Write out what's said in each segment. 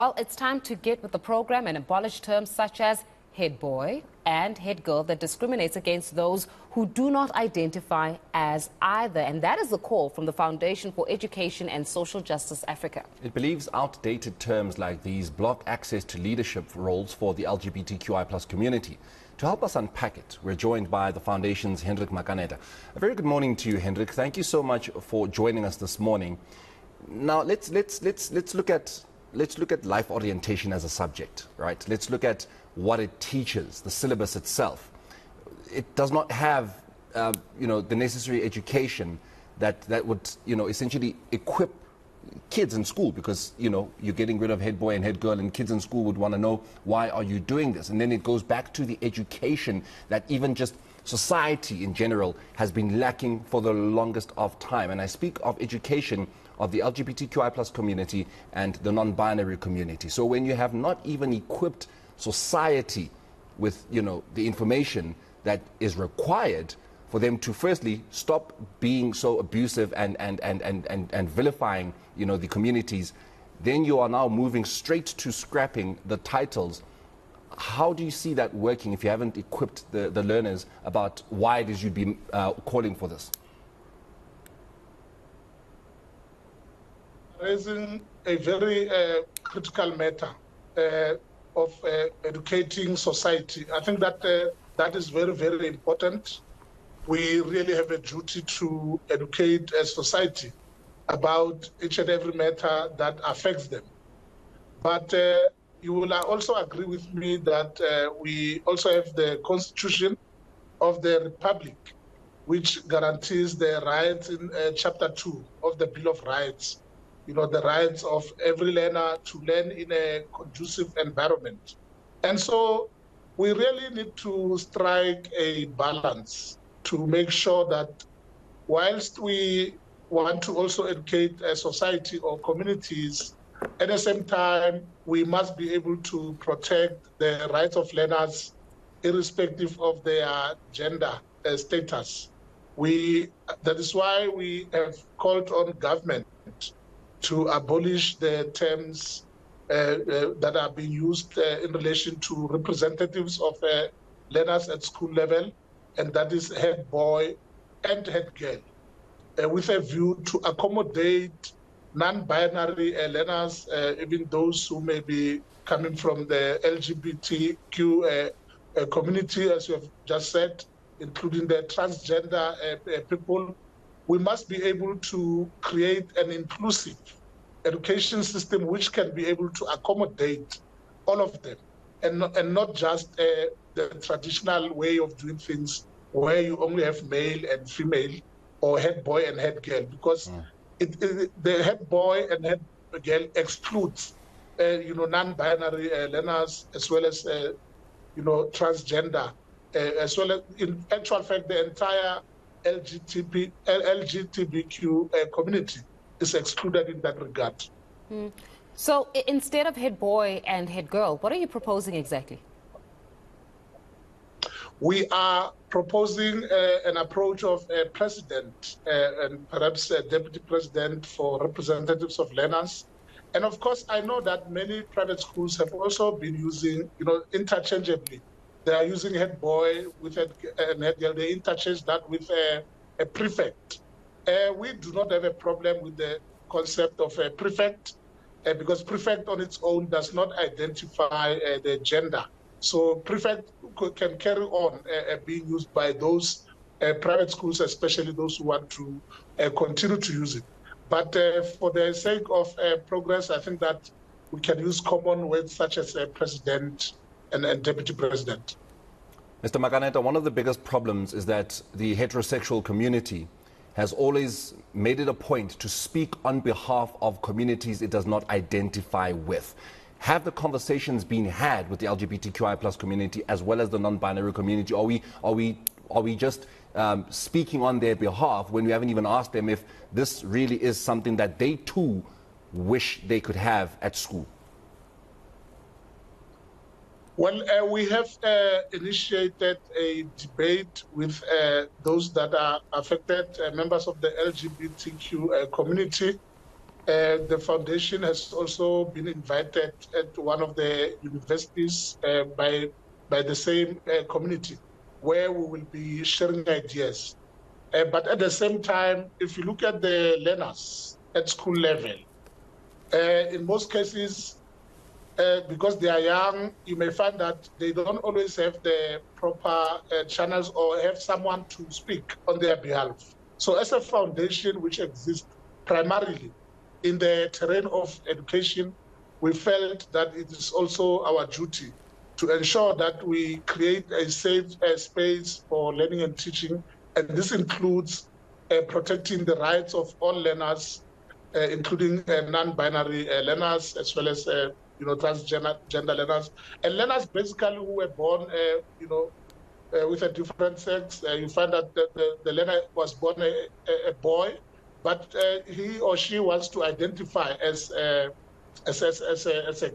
Well, it's time to get with the program and abolish terms such as head boy and head girl that discriminates against those who do not identify as either. And that is the call from the Foundation for Education and Social Justice Africa. It believes outdated terms like these block access to leadership roles for the LGBTQI+ community. To help us unpack it, we're joined by the Foundation's Hendrik Makaneta. A very good morning to you, Hendrik. Thank you so much for joining us this morning. Now, let's look at life orientation as a subject, right? Let's look at what it teaches, the syllabus itself. It does not have, the necessary education that would, essentially equip kids in school, because, you're getting rid of head boy and head girl, and kids in school would want to know, why are you doing this? And then it goes back to the education that even just society in general has been lacking for the longest of time. And I speak of education of the LGBTQI+ community and the non-binary community. So when you have not even equipped society with, the information that is required for them to firstly stop being so abusive and vilifying, the communities, then you are now moving straight to scrapping the titles. How do you see that working if you haven't equipped the learners about why it is you'd be calling for this? Raising a very critical matter of educating society. I think that that is very, very important. We really have a duty to educate a society about each and every matter that affects them. But you will also agree with me that we also have the Constitution of the Republic, which guarantees the rights in Chapter 2 of the Bill of Rights. The rights of every learner to learn in a conducive environment. And so we really need to strike a balance to make sure that whilst we want to also educate a society or communities, at the same time, we must be able to protect the rights of learners irrespective of their gender status. That is why we have called on government to abolish the terms that are being used in relation to representatives of learners at school level, and that is head boy and head girl, with a view to accommodate non-binary learners, even those who may be coming from the LGBTQ community, as you have just said, including the transgender people. We must be able to create an inclusive education system which can be able to accommodate all of them, and not just the traditional way of doing things where you only have male and female or head boy and head girl, because the head boy and head girl excludes non-binary learners, as well as transgender, as well as, in actual fact, the entire LGBTQ community is excluded in that regard. So instead of head boy and head girl, what are you proposing exactly? We are proposing an approach of a president and perhaps a deputy president for representatives of learners. And of course, I know that many private schools have also been using, interchangeably. They are using head boy with head girl. They interchange that with a prefect. We do not have a problem with the concept of a prefect, because prefect on its own does not identify the gender. So prefect can carry on being used by those private schools, especially those who want to continue to use it. But for the sake of progress, I think that we can use common words such as president and deputy president. Mr. Makaneta, one of the biggest problems is that the heterosexual community has always made it a point to speak on behalf of communities it does not identify with. Have the conversations been had with the LGBTQI+ community as well as the non-binary community? Are we just speaking on their behalf when we haven't even asked them if this really is something that they too wish they could have at school? Well, we have initiated a debate with those that are affected, members of the LGBTQ community, The foundation has also been invited at one of the universities by the same community, where we will be sharing ideas. But at the same time, if you look at the learners at school level, in most cases, because they are young, you may find that they don't always have the proper channels or have someone to speak on their behalf. So as a foundation which exists primarily in the terrain of education, we felt that it is also our duty to ensure that we create a safe space for learning and teaching. And this includes protecting the rights of all learners, including non-binary learners, as well as transgender learners, and learners basically who were born with a different sex. You find that the learner was born a boy, but he or she wants to identify as a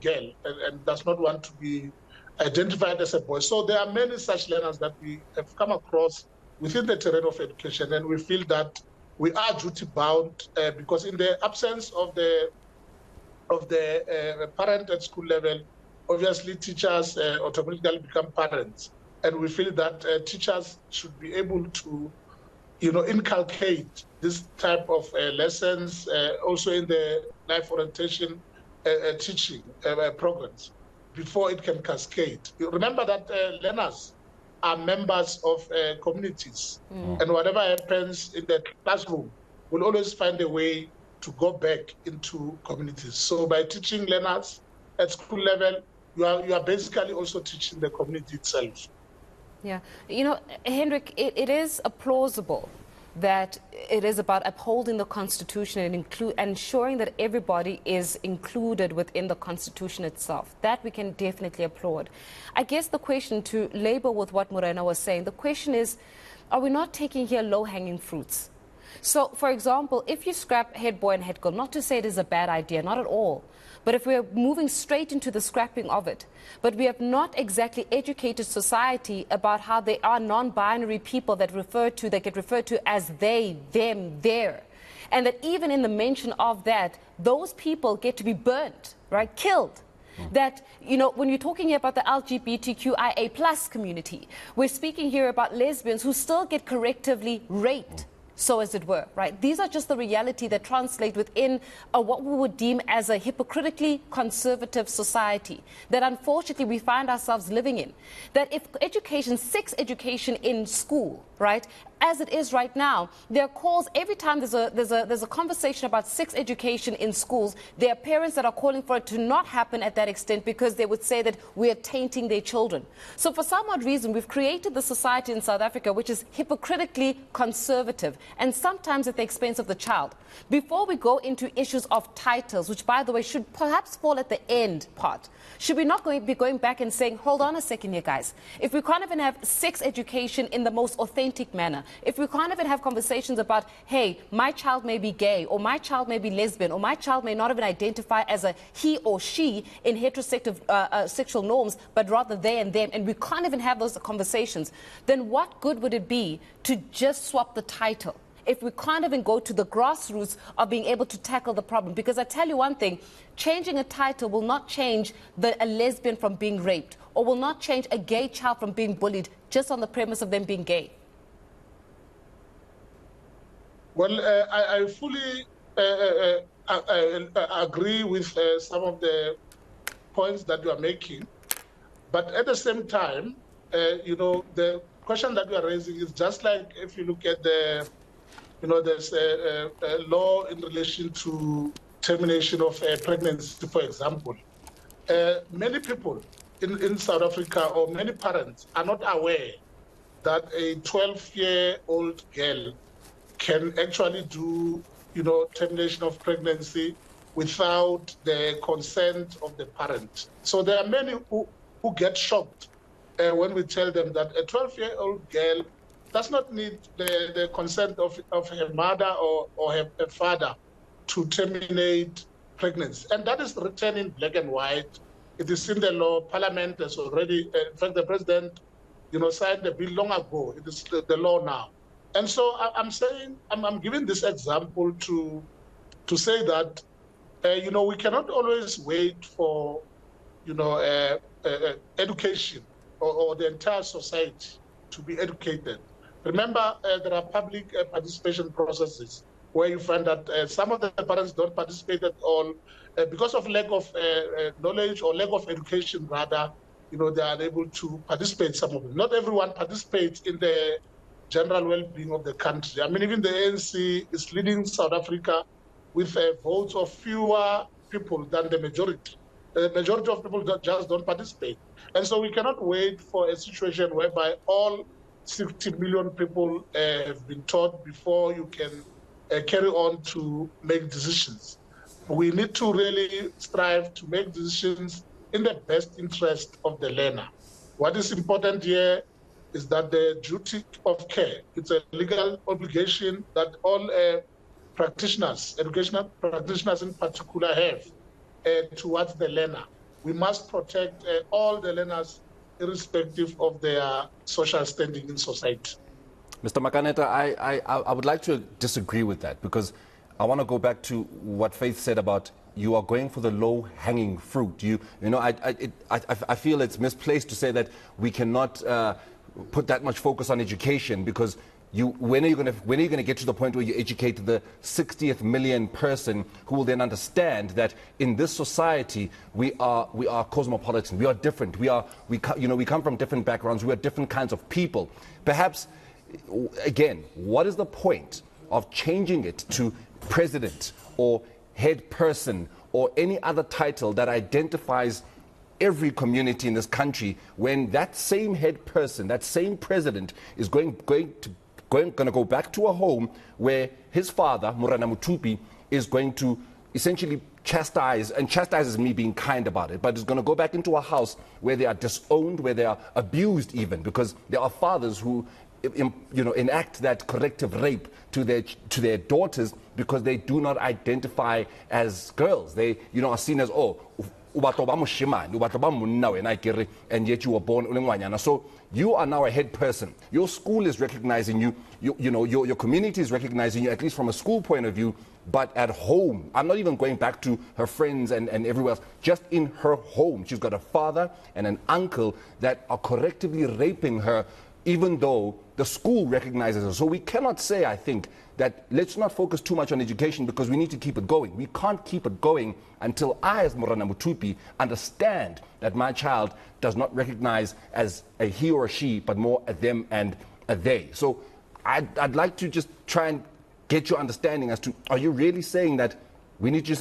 girl and does not want to be identified as a boy. So there are many such learners that we have come across within the terrain of education, and we feel that we are duty bound because in the absence of the parent at school level, obviously teachers automatically become parents, and we feel that teachers should be able to, inculcate this type of lessons also in the life orientation teaching programs before it can cascade. You remember that learners are members of communities, and whatever happens in the classroom will always find a way to go back into communities. So by teaching learners at school level, you are basically also teaching the community itself. Yeah, Hendrik, it is plausible that it is about upholding the Constitution and ensuring that everybody is included within the Constitution itself. That we can definitely applaud. I guess the question, to labor with what Morena was saying, the question is, are we not taking here low-hanging fruits? So, for example, if you scrap head boy and head girl, not to say it is a bad idea, not at all, but if we're moving straight into the scrapping of it, but we have not exactly educated society about how they are non-binary people that get referred to as they, them, their, and that even in the mention of that, those people get to be burnt, right, killed. That, when you're talking here about the LGBTQIA plus community, we're speaking here about lesbians who still get correctively raped. So as it were, right? These are just the reality that translate within what we would deem as a hypocritically conservative society that unfortunately we find ourselves living in. That if sex education in school, right, as it is right now, there are calls every time there's a conversation about sex education in schools. There are parents that are calling for it to not happen at that extent because they would say that we are tainting their children. So for some odd reason, we've created the society in South Africa which is hypocritically conservative, and sometimes at the expense of the child. Before we go into issues of titles, which, by the way, should perhaps fall at the end part, should we not be going back and saying, hold on a second here, guys. If we can't even have sex education in the most authentic manner, if we can't even have conversations about, hey, my child may be gay, or my child may be lesbian, or my child may not even identify as a he or she in heterosexual sexual norms, but rather they and them, and we can't even have those conversations, then what good would it be to just swap the title if we can't even go to the grassroots of being able to tackle the problem? Because I tell you one thing, changing a title will not change a lesbian from being raped, or will not change a gay child from being bullied just on the premise of them being gay. Well, I fully agree with some of the points that you are making. But at the same time, the question that you are raising is just like if you look at there's a law in relation to termination of pregnancy, for example. Many people in South Africa, or many parents, are not aware that a 12-year-old girl can actually do, termination of pregnancy without the consent of the parent. So there are many who get shocked when we tell them that a 12-year-old girl does not need the consent of her mother or her father to terminate pregnancy. And that is written in black and white. It is in the law. Parliament has already, in fact, the president, signed the bill long ago. It is the law now. And so I'm saying, I'm giving this example to say that We cannot always wait for, education or the entire society to be educated. Remember, there are public participation processes where you find that some of the parents don't participate at all because of lack of knowledge or lack of education, rather. They are unable to participate, some of them. Not everyone participates in the general well-being of the country. I mean, even the ANC is leading South Africa with votes of fewer people than the majority. The majority of people just don't participate. And so we cannot wait for a situation whereby all 60 million people have been taught before you can carry on to make decisions. We need to really strive to make decisions in the best interest of the learner. What is important here is that the duty of care, it's a legal obligation that all practitioners, educational practitioners in particular, have towards the learner. We must protect all the learners irrespective of their social standing in society. Mr. Makaneta, I would like to disagree with that, because I want to go back to what Faith said about you are going for the low-hanging fruit. I feel it's misplaced to say that we cannot put that much focus on education, because when are you going to get to the point where you educate the 60th million person who will then understand that in this society we are cosmopolitan, we are different, we come from different backgrounds, we are different kinds of people. Perhaps, again, what is the point of changing it to president or head person or any other title that identifies every community in this country, when that same head person, that same president is going to go back to a home where his father, Morana Mutupi, is going to essentially chastises me being kind about it, but is going to go back into a house where they are disowned, where they are abused even, because there are fathers who enact that corrective rape to their daughters because they do not identify as girls. They are seen as, and yet you were born ulengwanyana. So you are now a head person. Your school is recognizing you. Your community is recognizing you, at least from a school point of view. But at home, I'm not even going back to her friends and everywhere else. Just in her home, she's got a father and an uncle that are correctively raping her, even though the school recognizes her. So we cannot say, I think, that let's not focus too much on education, because we need to keep it going. We can't keep it going until I, as Morana Mutupi, understand that my child does not recognize as a he or a she, but more a them and a they. So I'd like to just try and get your understanding as to, are you really saying that we need to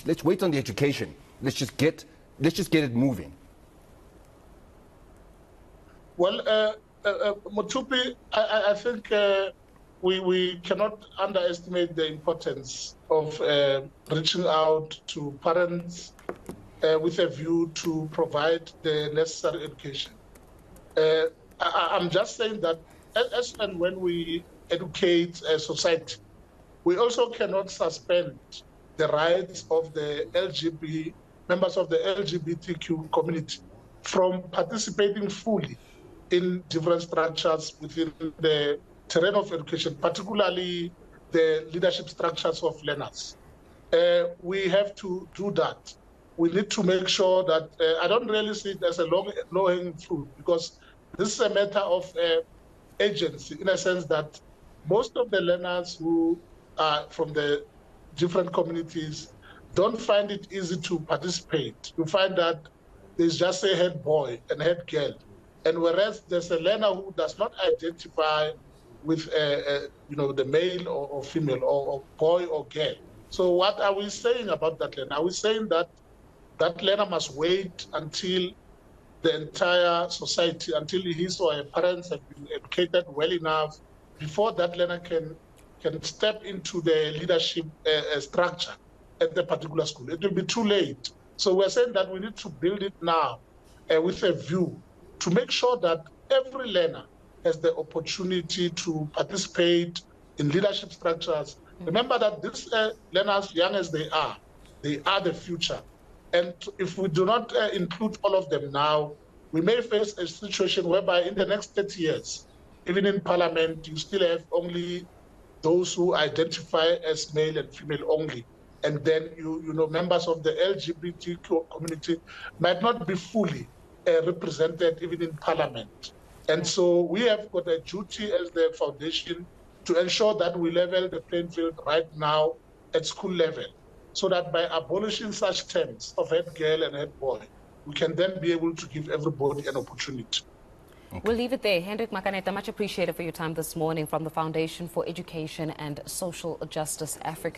let's wait on the education, let's just get it moving? Well, Mutupi, I think we cannot underestimate the importance of reaching out to parents with a view to provide the necessary education. I'm just saying that as and when we educate a society, we also cannot suspend the rights of the members of the LGBTQ community from participating fully in different structures within the terrain of education, particularly the leadership structures of learners. We have to do that. We need to make sure that, I don't really see it as a low-hanging fruit, because this is a matter of agency, in a sense that most of the learners who are from the different communities don't find it easy to participate. You find that there's just a head boy and head girl. And whereas there's a learner who does not identify with the male or female or boy or girl. So what are we saying about that learner? Are we saying that that learner must wait until the entire society, until his or her parents have been educated well enough before that learner can step into the leadership structure at the particular school? It will be too late. So we're saying that we need to build it now with a view to make sure that every learner has the opportunity to participate in leadership structures. Remember that these learners, young as they are the future. And if we do not include all of them now, we may face a situation whereby in the next 30 years, even in parliament, you still have only those who identify as male and female only. and then members of the LGBTQ community might not be fully represented even in Parliament. And so we have got a duty as the foundation to ensure that we level the playing field right now at school level, so that by abolishing such terms of head girl and head boy, we can then be able to give everybody an opportunity. Okay. We'll leave it there. Hendrik Makaneta, much appreciated for your time this morning from the Foundation for Education and Social Justice Africa.